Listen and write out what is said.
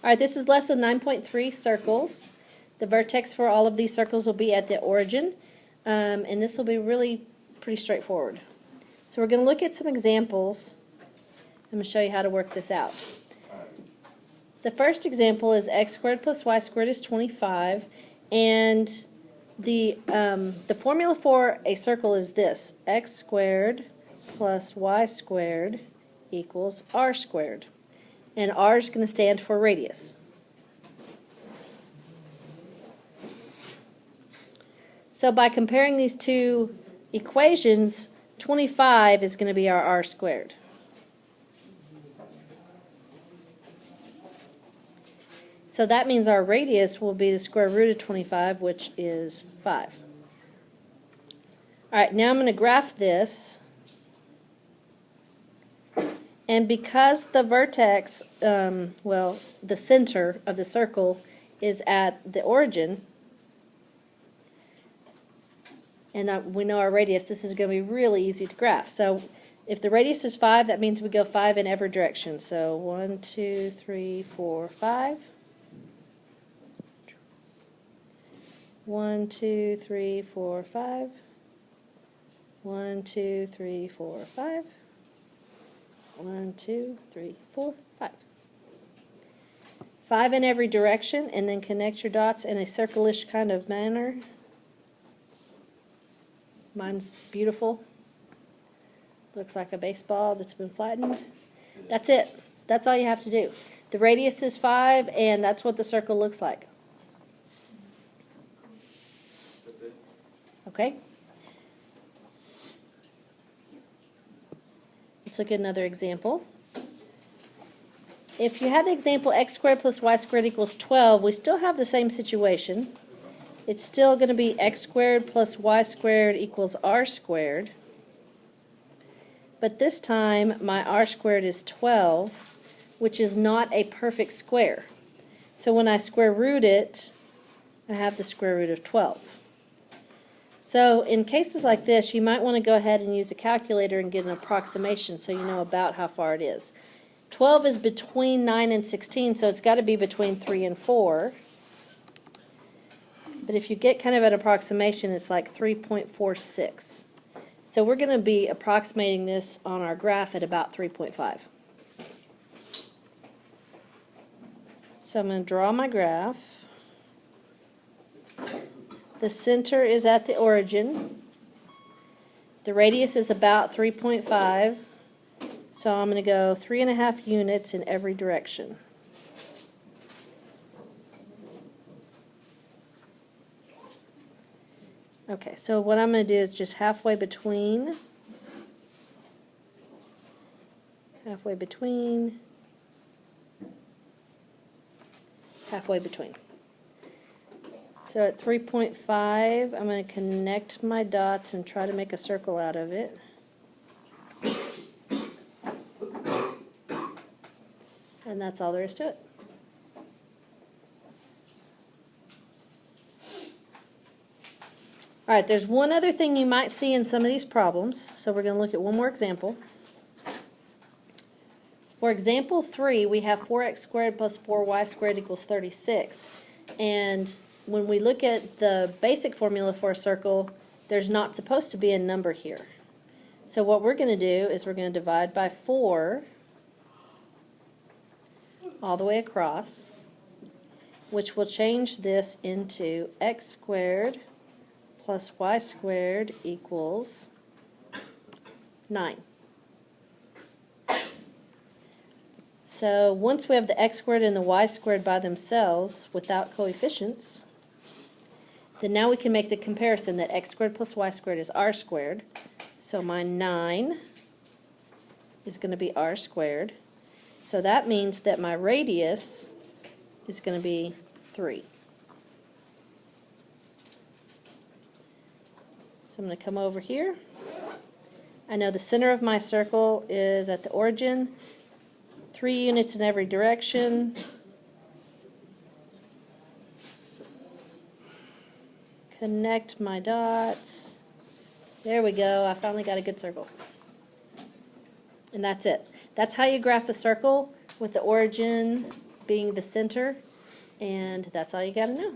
All right, this is lesson 9.3, circles. The vertex for all of these circles will be at the origin, and this will be really pretty straightforward. So we're going to look at some examples. I'm going to show you how to work this out. The first example is x squared plus y squared is 25, and the formula for a circle is this: x squared plus y squared equals r squared. And r is going to stand for radius. So by comparing these two equations, 25 is going to be our r squared. So that means our radius will be the square root of 25, which is 5. All right, now I'm going to graph this. And because the vertex, the center of the circle is at the origin, and we know our radius, this is going to be really easy to graph. So if the radius is 5, that means we go 5 in every direction. So 1, 2, 3, 4, 5. 1, 2, 3, 4, 5. 1, 2, 3, 4, 5. 1, 2, 3, 4, 5. 5 in every direction, and then connect your dots in a circle-ish kind of manner. Mine's beautiful. Looks like a baseball that's been flattened. That's it. That's all you have to do. The radius is 5, and that's what the circle looks like. Okay? Let's look at another example. If you have the example x squared plus y squared equals 12, we still have the same situation. It's still going to be x squared plus y squared equals r squared. But this time, my r squared is 12, which is not a perfect square. So when I square root it, I have the square root of 12. So in cases like this, you might want to go ahead and use a calculator and get an approximation so you know about how far it is. 12 is between 9 and 16, so it's got to be between 3 and 4. But if you get kind of an approximation, it's like 3.46. So we're going to be approximating this on our graph at about 3.5. So I'm going to draw my graph. The center is at the origin. The radius is about 3.5. So I'm going to go 3.5 units in every direction. Okay, so what I'm going to do is just halfway between. Halfway between. Halfway between. So at 3.5, I'm going to connect my dots and try to make a circle out of it. And that's all there is to it. All right, there's one other thing you might see in some of these problems. So we're going to look at one more example. For example 3, we have 4x squared plus 4y squared equals 36. And when we look at the basic formula for a circle, there's not supposed to be a number here. So what we're going to do is we're going to divide by 4 all the way across, which will change this into x squared plus y squared equals 9. So once we have the x squared and the y squared by themselves without coefficients, then now we can make the comparison that x squared plus y squared is r squared. So my 9 is going to be r squared. So that means that my radius is going to be 3. So I'm going to come over here. I know the center of my circle is at the origin. 3 units in every direction. Connect my dots. There we go. I finally got a good circle. And that's it. That's how you graph a circle with the origin being the center, and that's all you got to know.